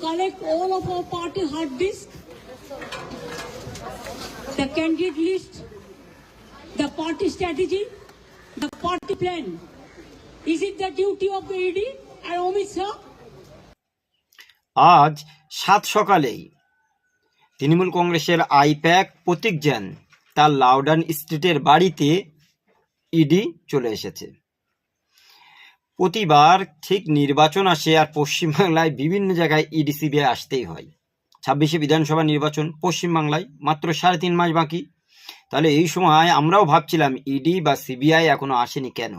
collect all of our party hard disk, the candidate list, the party strategy, the party plan. Is it the duty of the ED and Amit Shah? আজ সাত সকালেই তৃণমূল কংগ্রেসের I-PAC প্রতীক জৈন তার লাউডান স্ট্রিটের বাড়িতে ED চলে এসেছে। প্রতিবার ঠিক নির্বাচন আসে আর পশ্চিমবাংলায় বিভিন্ন জায়গায় ইডি সিবিআই আসতেই হয়। 26শে বিধানসভা নির্বাচন, পশ্চিমবাংলায় মাত্র 3.5 মাস বাকি। তাহলে এই সময় আমরাও ভাবছিলাম ইডি বা সিবিআই এখনো আসেনি কেন।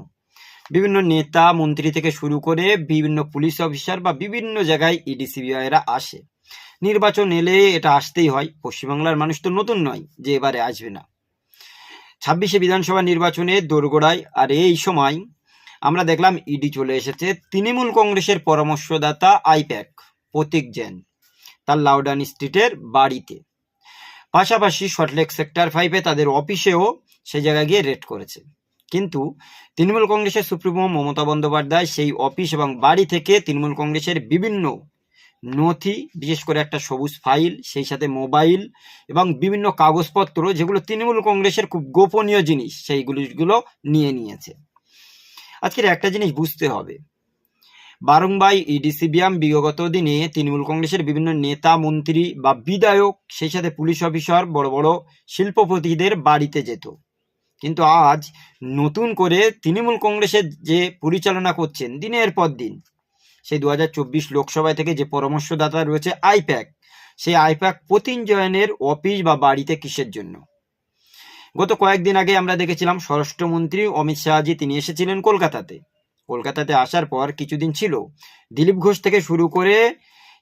বিভিন্ন নেতা মন্ত্রী থেকে শুরু করে বিভিন্ন পুলিশ অফিসার বা বিভিন্ন জায়গায় ইডি সিবিআইরা আসে। নির্বাচন এলে এটা আসতেই হয়, পশ্চিমবাংলার মানুষ তো নতুন নয় যে এবারে আসবে না। 26শে বিধানসভা নির্বাচনে দোরগোড়ায়, আর এই সময় আমরা দেখলাম ইডি চলে এসেছে তৃণমূল কংগ্রেসের পরামর্শদাতা আইপ্যাক প্রতীক জৈন তার লাউডান স্ট্রিটের বাড়িতে। পাশাপাশি সল্টলেক সেক্টর 5-এ তাদের অফিসেও সে জায়গায় গিয়ে রেড করেছে। কিন্তু তৃণমূল কংগ্রেসের সুপ্রিমো মমতা বন্দ্যোপাধ্যায় সেই অফিস এবং বাড়ি থেকে তৃণমূল কংগ্রেসের বিভিন্ন নথি, বিশেষ করে একটা সবুজ ফাইল, সেই সাথে মোবাইল এবং বিভিন্ন কাগজপত্র যেগুলো তৃণমূল কংগ্রেসের খুব গোপনীয় জিনিস, সেইগুলো নিয়ে নিয়েছে। আজকের একটা জিনিস বুঝতে হবে, বারংবার ইডি সিবিআই বিগত দিনে তৃণমূল কংগ্রেসের বিভিন্ন নেতা মন্ত্রী বা বিধায়ক, সেই সাথে পুলিশ অফিসার, বড় বড় শিল্পপতিদের বাড়িতে যেত। কিন্তু আজ নতুন করে তৃণমূল কংগ্রেসের যে পরিচালনা করছেন দিনের পর দিন, সেই 2024 লোকসভায় থেকে যে পরামর্শদাতা রয়েছে আইপ্যাক, সেই আইপ্যাক প্রতীক জৈনের অফিস বা বাড়িতে কিসের জন্য? গত কয়েকদিন আগে আমরা দেখেছিলাম স্বরাষ্ট্রমন্ত্রী অমিত শাহজি তিনি এসেছিলেন কলকাতাতে আসার পর কিছুদিন ছিল দিলীপ ঘোষ থেকে শুরু করে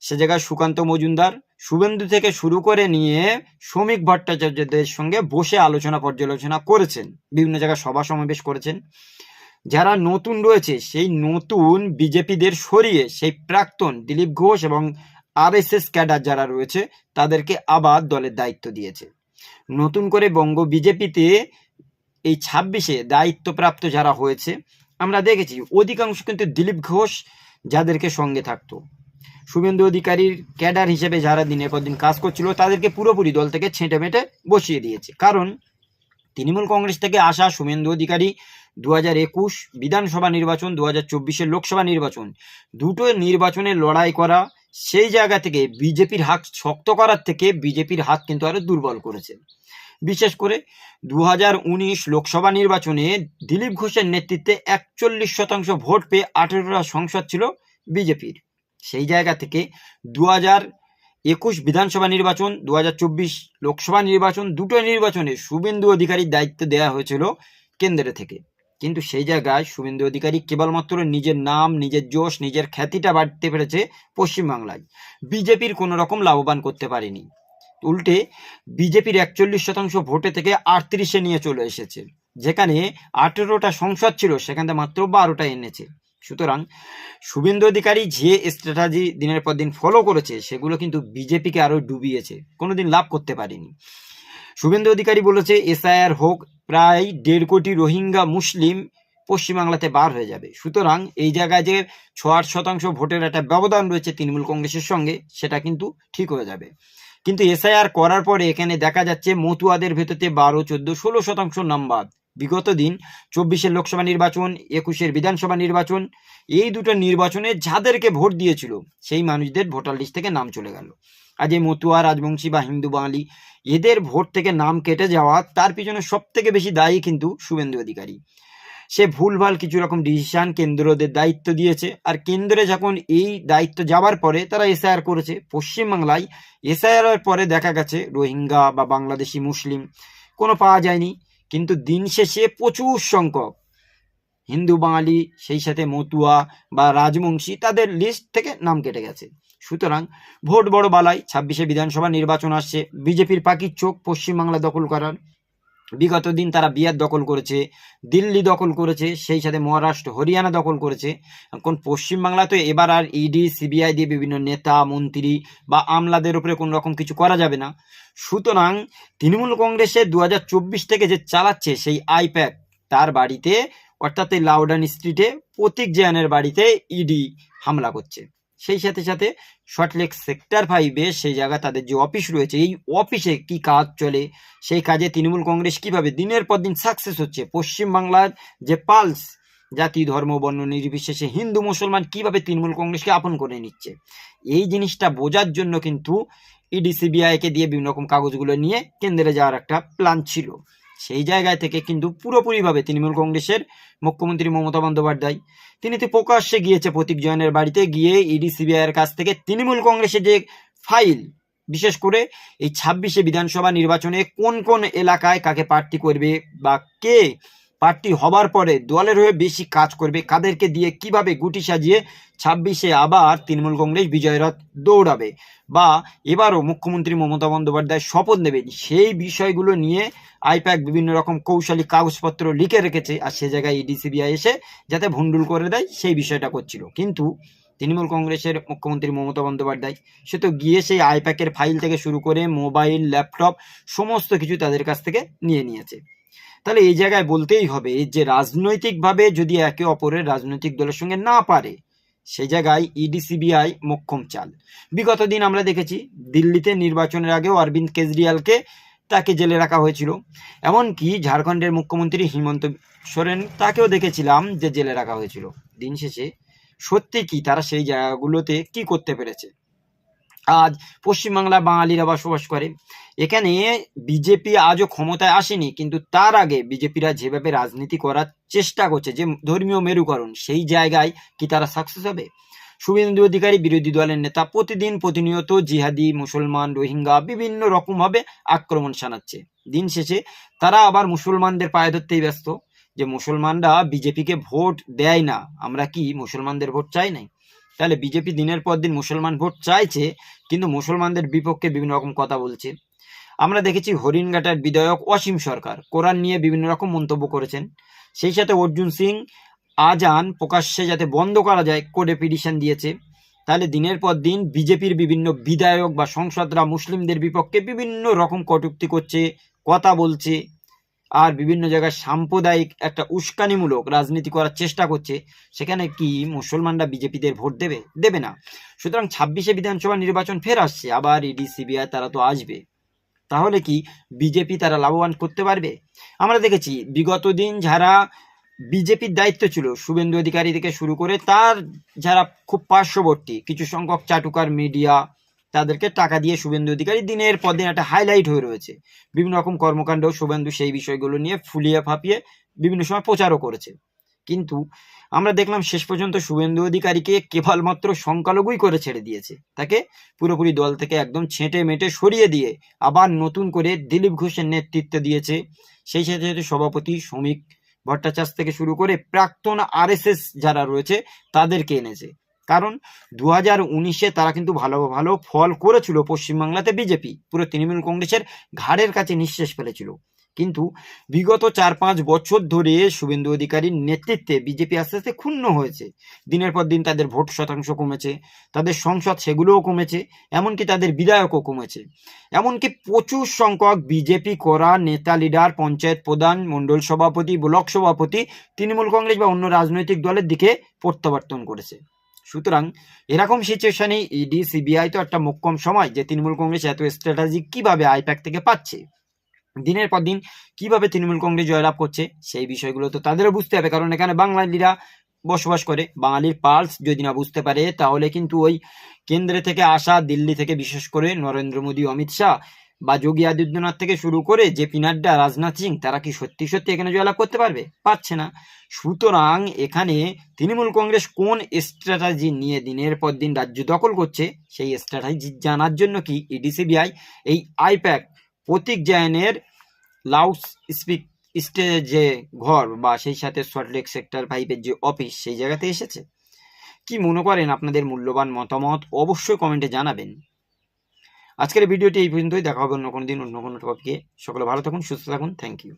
সে জায়গায় সুকান্ত মজুমদার, শুভেন্দু থেকে শুরু করে নিয়ে শ্রমিক ভট্টাচার্যদের সঙ্গে বসে আলোচনা পর্যালোচনা করেছেন, বিভিন্ন জায়গায় সভা সমাবেশ করেছেন। যারা নতুন রয়েছে সেই নতুন বিজেপিদের সরিয়ে সেই প্রাক্তন দিলীপ ঘোষ এবং আরএসএস ক্যাডার যারা রয়েছে তাদেরকে আবার দলের দায়িত্ব দিয়েছে। নতুন করে বঙ্গ বিজেপিতে এই 26-এ দায়িত্বপ্রাপ্ত যারা হয়েছে আমরা দেখেছি অধিকাংশ কিন্তু দিলীপ ঘোষ যাদেরকে সঙ্গে থাকতো, শুভেন্দু অধিকারীর ক্যাডার হিসেবে যারা দিনের পর দিন কাজ করছিল তাদেরকে পুরোপুরি দল থেকে ছেঁটে মেটে বসিয়ে দিয়েছে। কারণ তৃণমূল কংগ্রেস থেকে আসা শুভেন্দু অধিকারী 2021 বিধানসভা নির্বাচন, 2024-এর লোকসভা নির্বাচন, দুটো নির্বাচনে লড়াই করা, সেই জায়গা থেকে বিজেপির হাত শক্ত করার থেকে বিজেপির হাত কিন্তু আরো দুর্বল করেছে। বিশেষ করে 2019 লোকসভা নির্বাচনে দিলীপ ঘোষের নেতৃত্বে 41% ভোট পেয়ে 18টা সংসদ ছিল বিজেপির। সেই জায়গা থেকে 2021 বিধানসভা নির্বাচন, 2024 লোকসভা নির্বাচন, দুটো নির্বাচনে শুভেন্দু অধিকারীর দায়িত্ব দেওয়া হয়েছিল কেন্দ্র থেকে। কিন্তু সেই জায়গায় শুভেন্দু অধিকারী কেবলমাত্র নিজের নাম, নিজের যশ, নিজের খ্যাতিটা বাড়তে পেরেছে পশ্চিমবাংলায়, বিজেপির কোনো রকম লাভবান করতে পারেনি। উল্টে বিজেপির 41% ভোটে থেকে 38-এ নিয়ে চলে এসেছে। যেখানে 18টা সংসদ ছিল সেখানে মাত্র 12টা এনেছে। সুতরাং শুভেন্দু অধিকারী যে স্ট্র্যাটেজি দিনের পর দিন ফলো করেছে সেগুলো কিন্তু বিজেপিকে আরো ডুবিয়েছে, কোনোদিন লাভ করতে পারেনি। শুভেন্দু অধিকারী বলেছে এসআইআর হোক, প্রায় 1.5 কোটি রোহিঙ্গা মুসলিম পশ্চিমবাংলাতে বার হয়ে যাবে। সুতরাং এই জায়গায় যে 6-8% ভোটের একটা ব্যবধান রয়েছে তৃণমূল কংগ্রেসের সঙ্গে, সেটা কিন্তু ঠিক হয়ে যাবে। কিন্তু এসআইআর করার পরে এখানে দেখা যাচ্ছে মতুয়াদের ভেতরে 12, 14, 16% নাম্বার। বিগত দিন 24-এর লোকসভা নির্বাচন, 21-এর বিধানসভা নির্বাচন, এই দুটো নির্বাচনে যাদেরকে ভোট দিয়েছিল সেই মানুষদের ভোটার লিস্ট থেকে নাম চলে গেল। আজ এই মতুয়া, রাজবংশী বা হিন্দু বাঙালি এদের ভোট থেকে নাম কেটে যাওয়া, তার পিছনে সব থেকে বেশি দায়ী কিন্তু শুভেন্দু অধিকারী। সে ভুলভাল কিছু রকম ডিসিশন কেন্দ্রদের দায়িত্ব দিয়েছে, আর কেন্দ্রে যখন এই দায়িত্ব যাওয়ার পরে তারা এসআইআর করেছে। পশ্চিমবাংলায় এসআইআর পরে দেখা গেছে রোহিঙ্গা বা বাংলাদেশি মুসলিম কোনো পাওয়া যায়নি, কিন্তু দিন শেষে প্রচুর সংখ্যক হিন্দু বাঙালি, সেই সাথে মতুয়া বা রাজবংশী তাদের লিস্ট থেকে নাম কেটে গেছে। সুতরাং ভোট বড় বালাই। 26-এ বিধানসভা নির্বাচন আসছে, বিজেপির পাখির চোখ পশ্চিমবাংলা দখল করার। বিগত দিন তারা বিহার দখল করেছে, দিল্লি দখল করেছে, সেই সাথে মহারাষ্ট্র, হরিয়ানা দখল করেছে। এখন পশ্চিমবাংলা তো এবার আর ইডি সিবিআই দিয়ে বিভিন্ন নেতা মন্ত্রী বা আমলাদের উপরে কোনো রকম কিছু করা যাবে না। সুতরাং তৃণমূল কংগ্রেসে 2024 থেকে যে চালাচ্ছে সেই আইপ্যাক, তার বাড়িতে অর্থাৎ এই লাউডান স্ট্রিটে প্রতীক জৈনের বাড়িতে ইডি হামলা করছে। সেই সাথে সাথে সল্টলেক সেক্টর 5-এ সেই জায়গা তাদের যে অফিস রয়েছে, এই অফিসে কি কাজ চলে, সেই কাজে তৃণমূল কংগ্রেস কিভাবে দিনের পর দিন সাকসেস হচ্ছে, পশ্চিমবাংলার যে পালস, জাতি ধর্ম বর্ণ নির্বিশেষে হিন্দু মুসলমান কিভাবে তৃণমূল কংগ্রেসকে আপন করে নিচ্ছে, এই জিনিসটা বোঝার জন্য কিন্তু ইডি সিবিআইকে দিয়ে বিভিন্ন রকম কাগজগুলো নিয়ে কেন্দ্রে যাওয়ার একটা প্ল্যান ছিল। সেই জায়গায় থেকে কিন্তু পুরোপুরিভাবে তৃণমূল কংগ্রেসের মুখ্যমন্ত্রী মমতা বন্দ্যোপাধ্যায় তিনি তো প্রকাশ্যে গিয়েছে প্রতীক জৈনের বাড়িতে গিয়ে ইডি সিবিআইয়ের কাছ থেকে তৃণমূল কংগ্রেসের যে ফাইল, বিশেষ করে এই 26-এ বিধানসভা নির্বাচনে কোন কোন এলাকায় কাকে প্রার্থী করবে বা কে প্রার্থী হবার পরে দলের হয়ে বেশি কাজ করবে, কাদেরকে দিয়ে কিভাবে গুটি সাজিয়ে 26-এ আবার তৃণমূল কংগ্রেস বিজয় রথ দৌড়াবে বা এবারও মুখ্যমন্ত্রী মমতা বন্দ্যোপাধ্যায় শপথ নেবেন, সেই বিষয়গুলো নিয়ে আইপ্যাক বিভিন্ন রকম কৌশলী কাগজপত্র লিখে রেখেছে। আর সে জায়গায় ইডি সিবিআই এসে যাতে ভণ্ডুল করে দেয় সেই বিষয়টা করছিল। কিন্তু তৃণমূল কংগ্রেসের মুখ্যমন্ত্রী মমতা বন্দ্যোপাধ্যায় সে তো গিয়ে সেই আইপ্যাকের ফাইল থেকে শুরু করে মোবাইল, ল্যাপটপ সমস্ত কিছু তাদের কাছ থেকে নিয়ে নিয়েছে। তাহলে এই জায়গায় বলতেই হবে যে রাজনৈতিকভাবে যদি একে অপরের রাজনৈতিক দলের সঙ্গে না পারে, সেই জায়গায় ইডি সিবিআই মোক্ষম চাল। বিগত দিন আমরা দেখেছি দিল্লিতে নির্বাচনের আগেও অরবিন্দ কেজরিওয়ালকে তাকে জেলে রাখা হয়েছিল, এমনকি ঝাড়খণ্ডের মুখ্যমন্ত্রী হিমন্ত সোরেন তাকেও দেখেছিলাম যে জেলে রাখা হয়েছিল। দিন শেষে সত্যি কি তারা সেই জায়গাগুলোতে কি করতে পেরেছে? আজ পশ্চিমবাংলা বাঙালিরা বসবাস করে, এখানে বিজেপি আজও ক্ষমতায় আসেনি, কিন্তু তার আগে বিজেপিরা যেভাবে রাজনীতি করার চেষ্টা করছে, যে ধর্মীয় মেরুকরণ, সেই জায়গায় কি তারা সাকসেস হবে? শুভেন্দু অধিকারী বিরোধী দলের নেতা প্রতিদিন প্রতিনিয়ত জিহাদি, মুসলমান, রোহিঙ্গা বিভিন্ন রকমভাবে আক্রমণ শানাচ্ছে। দিন শেষে তারা আবার মুসলমানদের পায়ে ধরতেই ব্যস্ত যে মুসলমানরা বিজেপিকে ভোট দেয় না, আমরা কি মুসলমানদের ভোট চাই নাই? তাহলে বিজেপি দিনের পর দিন মুসলমান ভোট চাইছে, কিন্তু মুসলমানদের বিপক্ষে বিভিন্ন রকম কথা বলছে। আমরা দেখেছি হরিণঘাটার বিধায়ক অসীম সরকার কোরআন নিয়ে বিভিন্ন রকম মন্তব্য করেছেন। সেই সাথে অর্জুন সিং আজান প্রকাশ্যে যাতে বন্ধ করা যায় কোর্টে পিটিশন দিয়েছে। তাহলে দিনের পর দিন বিজেপির বিভিন্ন বিধায়ক বা সংসদরা মুসলিমদের বিপক্ষে বিভিন্ন রকম কটূক্তি করছে, কথা বলছে, আর বিভিন্ন জায়গায় সাম্প্রদায়িক একটা উস্কানিমূলক রাজনীতি করার চেষ্টা করছে। সেখানে কি মুসলমানরা বিজেপিদের ভোট দেবে? দেবে না। সুতরাং 26-এ বিধানসভা নির্বাচন ফের আসছে, আবার ইডি সিবিআই তারা তো আসবে, তাহলে কি বিজেপি তারা লাভবান করতে পারবে? আমরা দেখেছি বিগত দিন যারা বিজেপির দায়িত্ব ছিল, শুভেন্দু অধিকারী থেকে শুরু করে তার যারা খুব পার্শ্ববর্তী কিছু সংখ্যক চাটুকার মিডিয়া, তাদেরকে টাকা দিয়ে শুভেন্দু অধিকারী দিনের পর দিন একটা হাইলাইট হয়ে রয়েছে। বিভিন্ন রকম কর্মকাণ্ড শুভেন্দু সেই বিষয়গুলো নিয়ে ফুলিয়ে ফাঁপিয়ে বিভিন্ন সময় প্রচারও করেছে। কিন্তু আমরা দেখলাম শেষ পর্যন্ত শুভেন্দু অধিকারীকে কেবলমাত্র সংখ্যালঘুই করে ছেড়ে দিয়েছে, তাকে পুরোপুরি দল থেকে একদম ছেঁটে মেটে সরিয়ে দিয়ে আবার নতুন করে দিলীপ ঘোষের নেতৃত্ব দিয়েছে। সেই সাথে সাথে সভাপতি শ্রমিক ভট্টাচার্য থেকে শুরু করে প্রাক্তন আরএসএস যারা রয়েছে তাদেরকে এনেছে। কারণ 2019-এ তারা কিন্তু ভালো ভালো ফল করেছিল পশ্চিমবাংলাতে, বিজেপি পুরো তৃণমূল কংগ্রেসের ঘাড়ের কাছে নিঃশ্বাস ফেলেছিল। কিন্তু বিগত 4-5 বছর ধরে শুভেন্দু অধিকারীর নেতৃত্বে বিজেপি আস্তে আস্তে ক্ষুণ্ণ হয়েছে। দিনের পর দিন তাদের ভোট শতাংশ কমেছে, তাদের সংসদ সেগুলোও কমেছে, এমনকি তাদের বিধায়কও কমেছে। এমনকি প্রচুর সংখ্যক বিজেপি করা নেতা, লিডার, পঞ্চায়েত প্রধান, মণ্ডল সভাপতি, ব্লক সভাপতি তৃণমূল কংগ্রেস বা অন্য রাজনৈতিক দলের দিকে প্রত্যাবর্তন করেছে। সুতরাং এরকম সিচুয়েশনে ইডি সিবিআই তো একটা মোক্ষম সময় যে তৃণমূল কংগ্রেস এত স্ট্র্যাটেজি কিভাবে আইপ্যাক থেকে পাচ্ছে, দিনের পর দিন কিভাবে তৃণমূল কংগ্রেস জয়লাভ করছে, সেই বিষয়গুলো তো তাদেরও বুঝতে হবে। কারণ এখানে বাঙালিরা বসবাস করে, বাঙালির পালস যদি না বুঝতে পারে তাহলে কিন্তু ওই কেন্দ্রে থেকে আসা, দিল্লি থেকে বিশেষ করে নরেন্দ্র মোদী, অমিত শাহ বা যোগী আদিত্যনাথ থেকে শুরু করে জেপি নাড্ডা, রাজনাথ সিং, তারা কি সত্যি সত্যি এখানে জয়লাভ করতে পারবে? পারছে না। সুতরাং এখানে তৃণমূল কংগ্রেস কোন স্ট্র্যাটেজি নিয়ে দিনের পর দিন রাজ্য দখল করছে, সেই স্ট্র্যাটেজি জানার জন্য কি ইডি সিবিআই এই আইপ্যাক প্রতীক জৈনের লাউড স্পিক স্টেজে যে ঘর বা সেই সাথে সল্টলেক সেক্টর 5-এর যে অফিস, সেই জায়গাতে এসেছে? কি মনে করেন? আপনাদের মূল্যবান মতামত অবশ্যই কমেন্টে জানাবেন। আজকের ভিডিওটি এই পর্যন্তই, দেখা হবে অন্য কোনো দিন অন্য কোনো টপিকে। সকলে ভালো থাকুন, সুস্থ থাকুন। Thank you.